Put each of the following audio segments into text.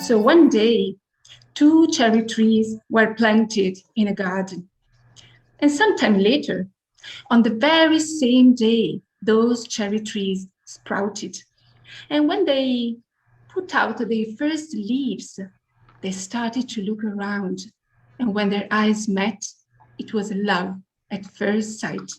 So one day, two cherry trees were planted in a garden. And sometime later, on the very same day, those cherry trees sprouted. And when they put out their first leaves, they started to look around. And when their eyes met, it was love at first sight.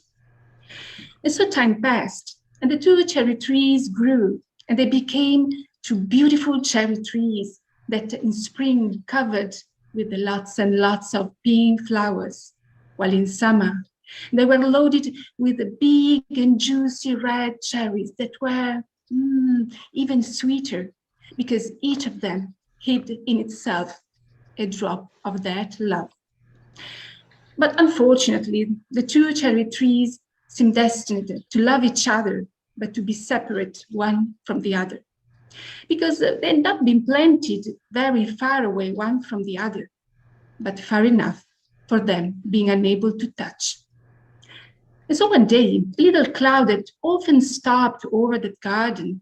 And so time passed, and the two cherry trees grew, and they became two beautiful cherry trees that in spring covered with lots and lots of pink flowers, while in summer they were loaded with the big and juicy red cherries that were even sweeter because each of them hid in itself a drop of that love. But unfortunately, the two cherry trees seem destined to love each other, but to be separate one from the other, because they end up being planted very far away one from the other, but far enough for them being unable to touch. And so one day, a little cloud that often stopped over the garden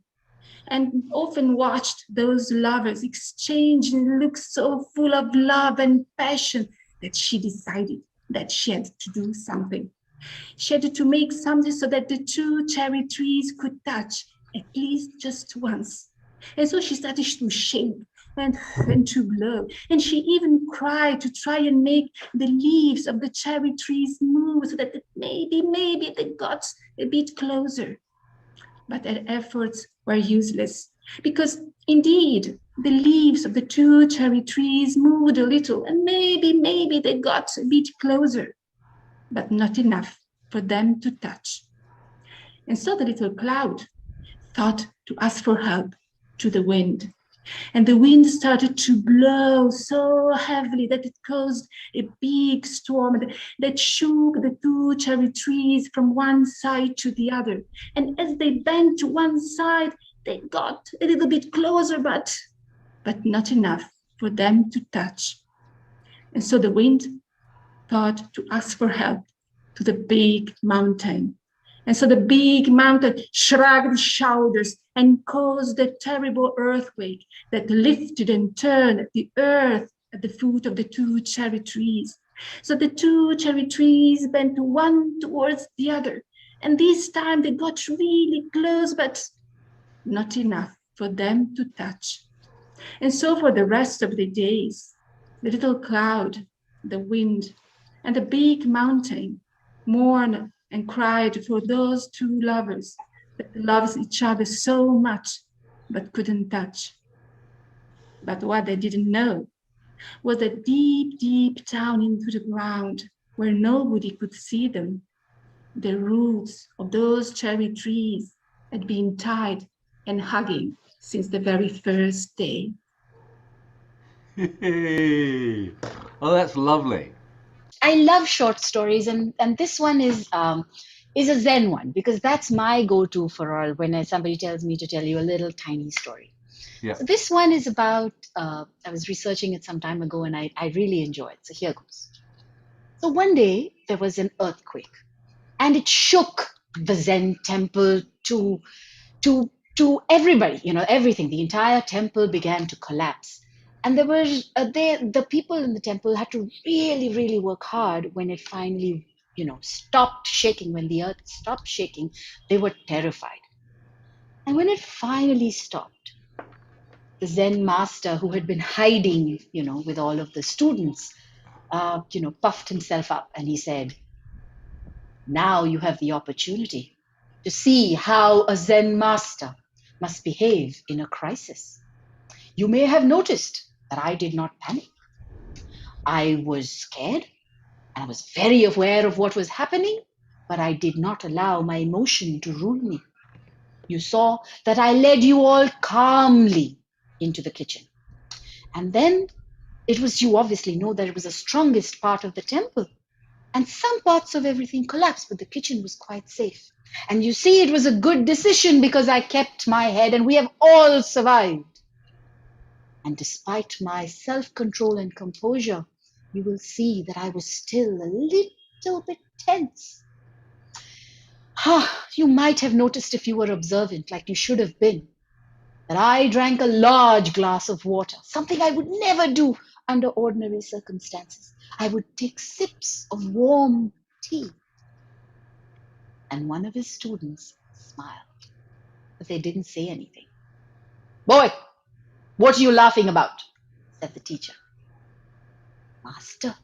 and often watched those lovers exchange and look so full of love and passion that she decided that she had to do something. She had to make something so that the two cherry trees could touch at least just once. And so she started to shake and to blow. And she even cried to try and make the leaves of the cherry trees move so that maybe they got a bit closer. But her efforts were useless because indeed the leaves of the two cherry trees moved a little and maybe they got a bit closer, but not enough for them to touch. And so the little cloud thought to ask for help to the wind. And the wind started to blow so heavily that it caused a big storm that shook the two cherry trees from one side to the other. And as they bent to one side, they got a little bit closer, but not enough for them to touch. And so the wind thought to ask for help to the big mountain. And so the big mountain shrugged its shoulders and caused a terrible earthquake that lifted and turned the earth at the foot of the two cherry trees. So the two cherry trees bent one towards the other. And this time they got really close, but not enough for them to touch. And so for the rest of the days, the little cloud, the wind, and the big mountain mourned and cried for those two lovers that loved each other so much but couldn't touch. But what they didn't know was that deep down into the ground, where nobody could see them, the roots of those cherry trees had been tied and hugging since the very first day. Oh, that's lovely. I love short stories, and this one is a Zen one because that's my go-to for all when somebody tells me to tell you a little tiny story. Yeah. So this one is about I was researching it some time ago and I really enjoy it. So here goes. So one day there was an earthquake and it shook the Zen temple to everybody, everything. The entire temple began to collapse. And there were the people in the temple had to really work hard when it finally stopped shaking. When the earth stopped shaking, they were terrified. And when it finally stopped, the Zen master, who had been hiding with all of the students, puffed himself up and he said, now you have the opportunity to see how a Zen master must behave in a crisis. You may have noticed that I did not panic. I was scared and I was very aware of what was happening, but I did not allow my emotion to rule me. You saw that I led you all calmly into the kitchen. And then you obviously know that it was the strongest part of the temple. And some parts of everything collapsed, but the kitchen was quite safe. And you see, it was a good decision because I kept my head and we have all survived. And despite my self-control and composure, you will see that I was still a little bit tense. You might have noticed if you were observant, like you should have been. that I drank a large glass of water, something I would never do under ordinary circumstances. I would take sips of warm tea. And one of his students smiled, but they didn't say anything. Boy, what are you laughing about? Said the teacher. Master,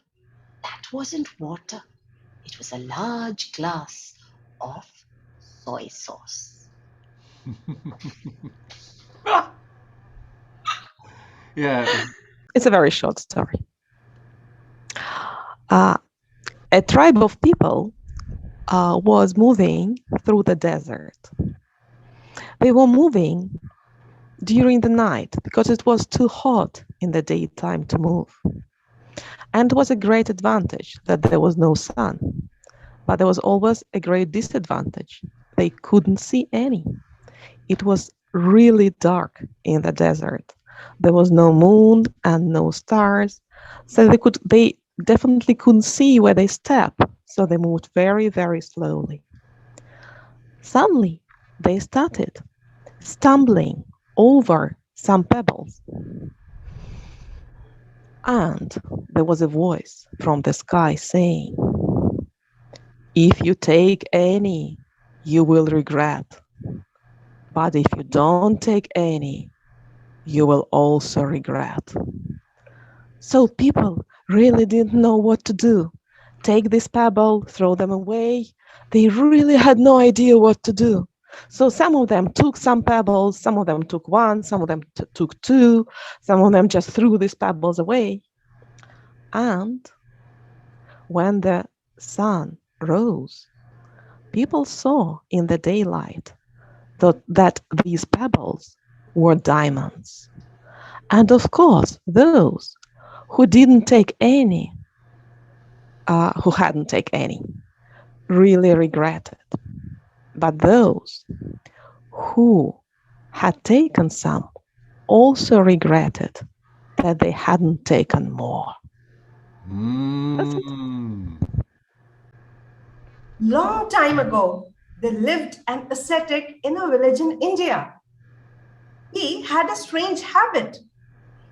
that wasn't water. It was a large glass of soy sauce. Yeah. It's a very short story. A tribe of people was moving through the desert. They were moving during the night because it was too hot in the daytime to move. And it was a great advantage that there was no sun. But there was always a great disadvantage. They couldn't see any. It was really dark in the desert. There was no moon and no stars. So they definitely couldn't see where they stepped. So they moved very, very slowly. Suddenly, they started stumbling over some pebbles. And there was a voice from the sky saying, "If you take any, you will regret. But if you don't take any, you will also regret." So people really didn't know what to do. Take this pebble, throw them away. They really had no idea what to do. So some of them took some pebbles, some of them took one, some of them took two, some of them just threw these pebbles away. And when the sun rose, people saw in the daylight that these pebbles were diamonds. And of course, those who didn't take any, who hadn't taken any, really regretted. But those who had taken some also regretted that they hadn't taken more. That's it. Long time ago, there lived an ascetic in a village in India. He had a strange habit.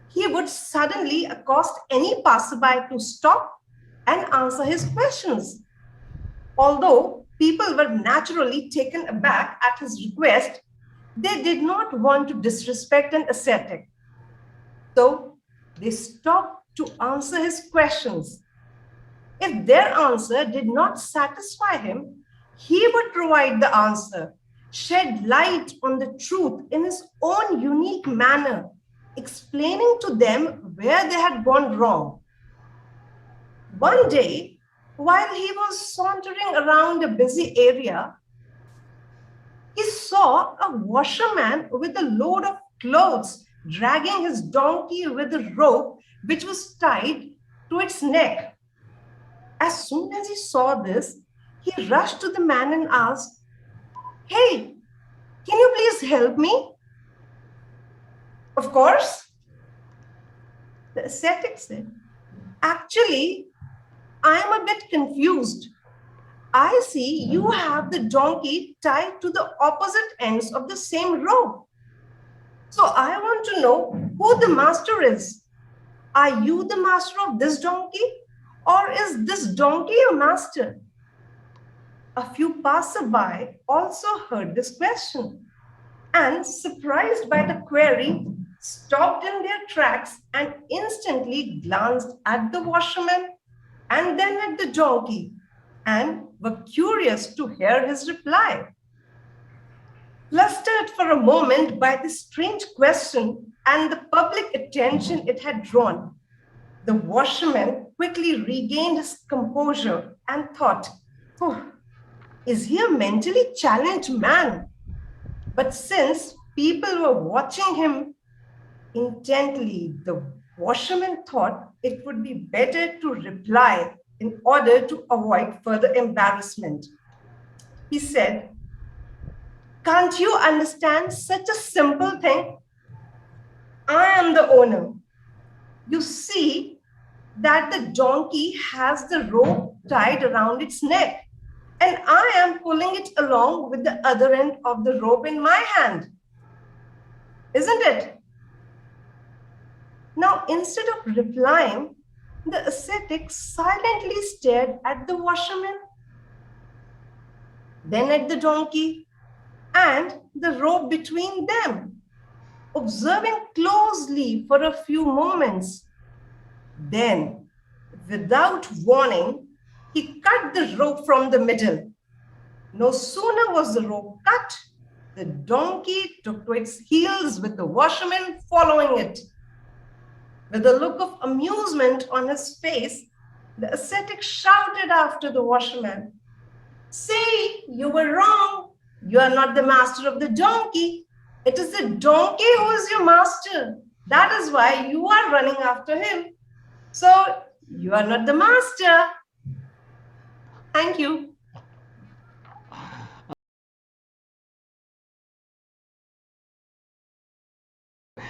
He would suddenly accost any passerby to stop and answer his questions. Although people were naturally taken aback at his request, they did not want to disrespect an ascetic. So they stopped to answer his questions. If their answer did not satisfy him, he would provide the answer, shed light on the truth in his own unique manner, explaining to them where they had gone wrong. One day, while he was sauntering around a busy area, he saw a washerman with a load of clothes dragging his donkey with a rope which was tied to its neck. As soon as he saw this, he rushed to the man and asked, "Hey, can you please help me?" "Of course." The ascetic said, "Actually, I am a bit confused. I see you have the donkey tied to the opposite ends of the same rope. So I want to know who the master is. Are you the master of this donkey? Or is this donkey your master?" A few passerby also heard this question and, surprised by the query, stopped in their tracks and instantly glanced at the washerman and then at the donkey and were curious to hear his reply. Flustered for a moment by this strange question and the public attention it had drawn, the washerman quickly regained his composure and thought, "Oh, is he a mentally challenged man?" But since people were watching him intently, the washerman thought it would be better to reply in order to avoid further embarrassment. He said, "Can't you understand such a simple thing? I am the owner. You see that the donkey has the rope tied around its neck, and I am pulling it along with the other end of the rope in my hand. isn't it? Now, instead of replying, the ascetic silently stared at the washerman, then at the donkey, and the rope between them, observing closely for a few moments. Then, without warning, he cut the rope from the middle. No sooner was the rope cut, the donkey took to its heels with the washerman following it. With a look of amusement on his face, the ascetic shouted after the washerman, "See, you were wrong. You are not the master of the donkey. It is the donkey who is your master. That is why you are running after him. So you are not the master." Thank you.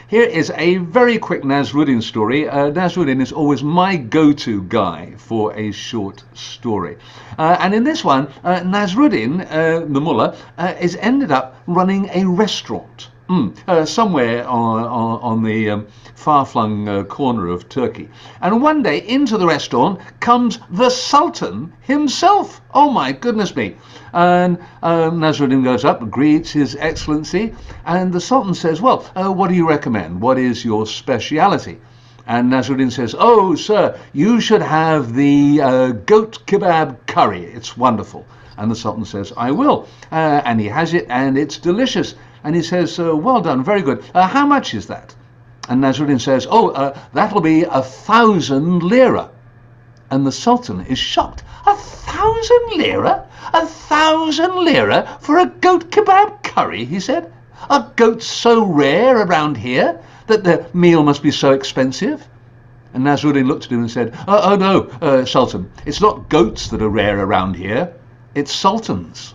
Here is a very quick Nasruddin story. Nasruddin is always my go-to guy for a short story. And in this one, Nasruddin, the mullah, is ended up running a restaurant somewhere on the far-flung corner of Turkey. And one day into the restaurant comes the Sultan himself. Oh my goodness me. And Nasruddin goes up, greets His Excellency, and the Sultan says, "Well, what do you recommend? What is your speciality?" And Nasruddin says, "Oh, sir, you should have the goat kebab curry. It's wonderful." And the Sultan says, "I will." And he has it, and it's delicious. And he says, "Well done, very good. How much is that?" And Nasruddin says, "Oh, that'll be 1,000 lira." And the Sultan is shocked. 1,000 lira? 1,000 lira for a goat kebab curry, he said. Are goats so rare around here that the meal must be so expensive? And Nasruddin looked at him and said, "Oh no, Sultan, it's not goats that are rare around here, it's sultans."